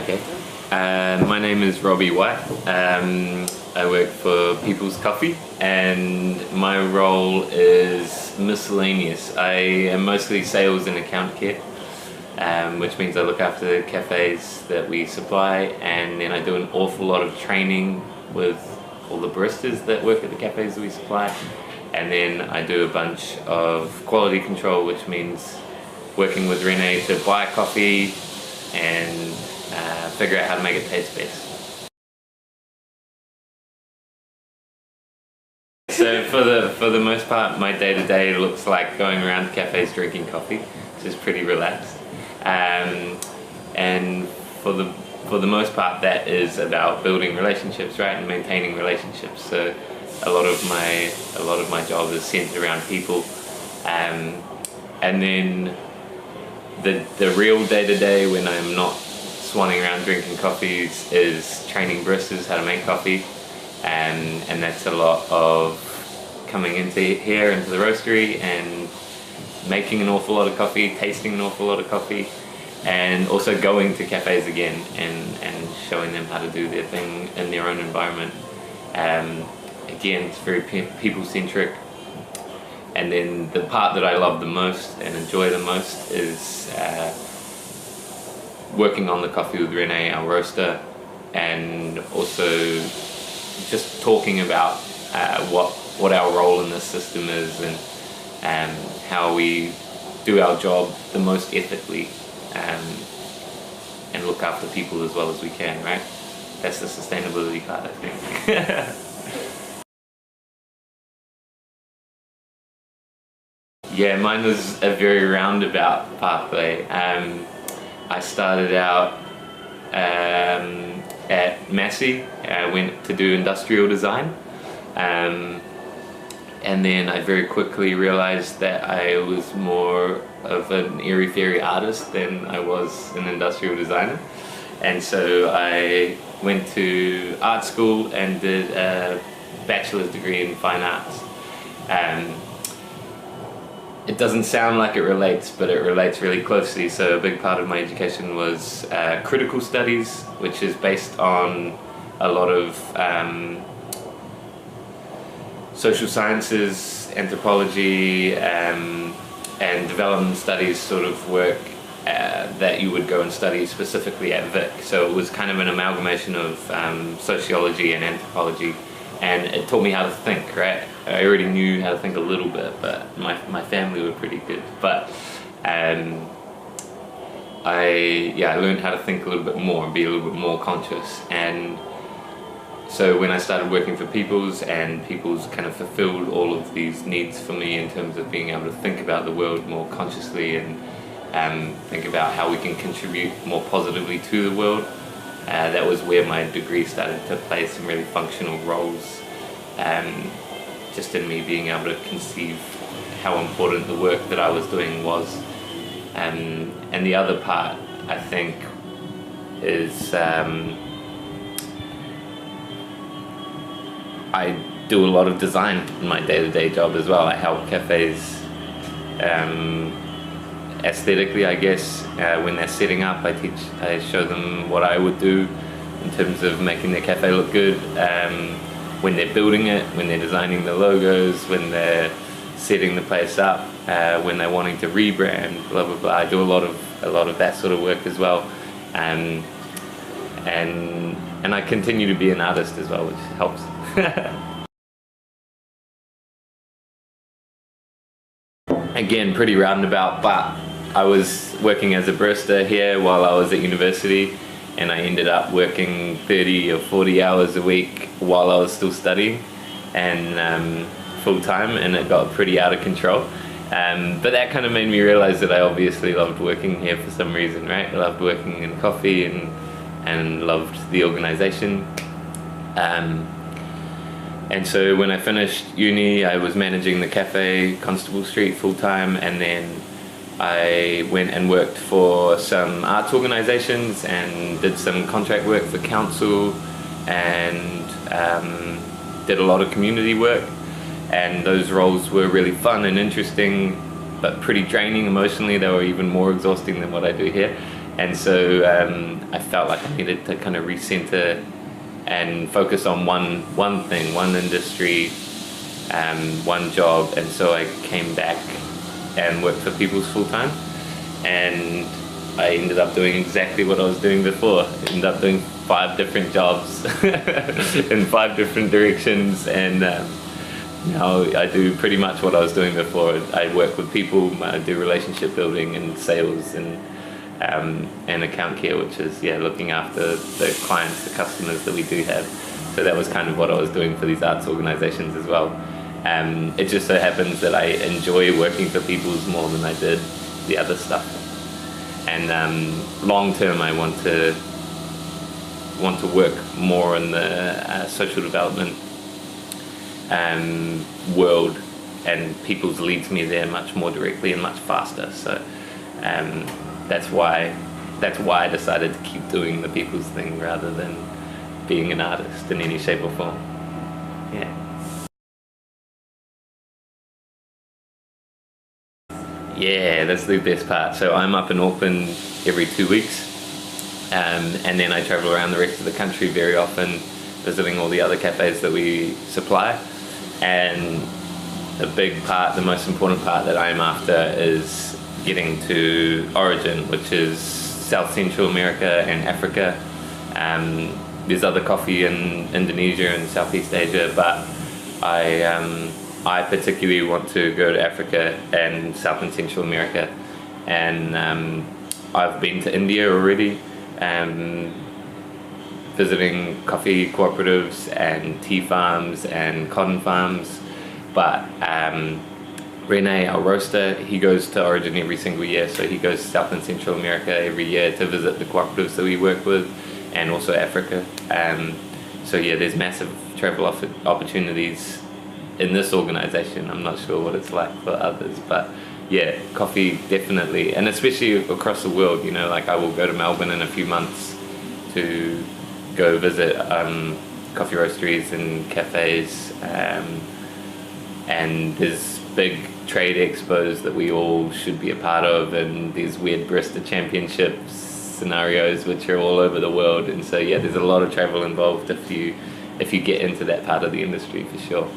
Okay. My name is Robbie Whyte. I work for People's Coffee and my role is miscellaneous. I am mostly sales and account care, which means I look after the cafes that we supply, and then I do an awful lot of training with all the baristas that work at the cafes that we supply, and then I do a bunch of quality control, which means working with Renee to buy coffee and figure out how to make it taste best. So for the most part, my day-to-day looks like going around cafes drinking coffee, which is pretty relaxed. And for the most part, that is about building relationships, right, and maintaining relationships. So a lot of my job is centered around people, and then the real day-to-day when I'm not swanning around drinking coffees is training baristas how to make coffee, and that's a lot of coming into here into the roastery and making an awful lot of coffee, tasting an awful lot of coffee, and also going to cafes again and showing them how to do their thing in their own environment. Again, it's very people-centric. And then the part that I love the most and enjoy the most is working on the coffee with Renee, our roaster, and also just talking about what our role in this system is, and how we do our job the most ethically, and look after people as well as we can, right? That's the sustainability part, I think. Yeah, mine was a very roundabout pathway. I started out at Massey. I went to do industrial design, and then I very quickly realized that I was more of an airy-fairy artist than I was an industrial designer, and so I went to art school and did a bachelor's degree in fine arts. It doesn't sound like it relates, but it relates really closely. So a big part of my education was critical studies, which is based on a lot of social sciences, anthropology, and development studies sort of work that you would go and study specifically at Vic. So it was kind of an amalgamation of sociology and anthropology, and it taught me how to think, right? I already knew how to think a little bit, but my family were pretty good. But I learned how to think a little bit more and be a little bit more conscious. And so when I started working for People's, and People's kind of fulfilled all of these needs for me in terms of being able to think about the world more consciously and think about how we can contribute more positively to the world, that was where my degree started to play some really functional roles. Just in me being able to conceive how important the work that I was doing was. And the other part, I think, is I do a lot of design in my day-to-day job as well. I help cafes aesthetically, I guess. When they're setting up, I show them what I would do in terms of making their cafe look good. When they're building it, when they're designing the logos, when they're setting the place up, when they're wanting to rebrand, blah blah blah. I do a lot of that sort of work as well, and I continue to be an artist as well, which helps. Again, pretty roundabout, but I was working as a barista here while I was at university, and I ended up working 30 or 40 hours a week while I was still studying, and full-time, and it got pretty out of control. But that kind of made me realize that I obviously loved working here for some reason, right? I loved working in coffee and loved the organization. And so when I finished uni, I was managing the cafe Constable Street full-time, and then I went and worked for some arts organisations and did some contract work for council, and did a lot of community work, and those roles were really fun and interesting, but pretty draining emotionally. They were even more exhausting than what I do here. And so I felt like I needed to kind of recenter and focus on one thing, one industry, one job. And so I came back and worked for People's full time, and I ended up doing exactly what I was doing before. I ended up doing 5 different jobs in 5 different directions, and now I do pretty much what I was doing before. I work with people, I do relationship building and sales and account care, which is looking after the clients, the customers that we do have. So that was kind of what I was doing for these arts organizations as well. It just so happens that I enjoy working for People's more than I did the other stuff. And long term, I want to work more in the social development world, and People's leads me there much more directly and much faster. So that's why I decided to keep doing the People's thing rather than being an artist in any shape or form. Yeah. Yeah, that's the best part. So I'm up in Auckland every 2 weeks, and then I travel around the rest of the country very often, visiting all the other cafes that we supply. And the most important part that I'm after is getting to origin, which is South Central America and Africa. There's other coffee in Indonesia and Southeast Asia, but I particularly want to go to Africa and South and Central America. And I've been to India already, visiting coffee cooperatives and tea farms and cotton farms. But Rene, our roaster, he goes to Origin every single year, so he goes to South and Central America every year to visit the cooperatives that we work with, and also Africa. So yeah, there's massive travel opportunities in this organization. I'm not sure what it's like for others, but yeah, coffee definitely, and especially across the world. You know, like I will go to Melbourne in a few months to go visit coffee roasteries and cafes, and there's big trade expos that we all should be a part of, and these weird barista championships scenarios which are all over the world. And so yeah, there's a lot of travel involved if you get into that part of the industry, for sure.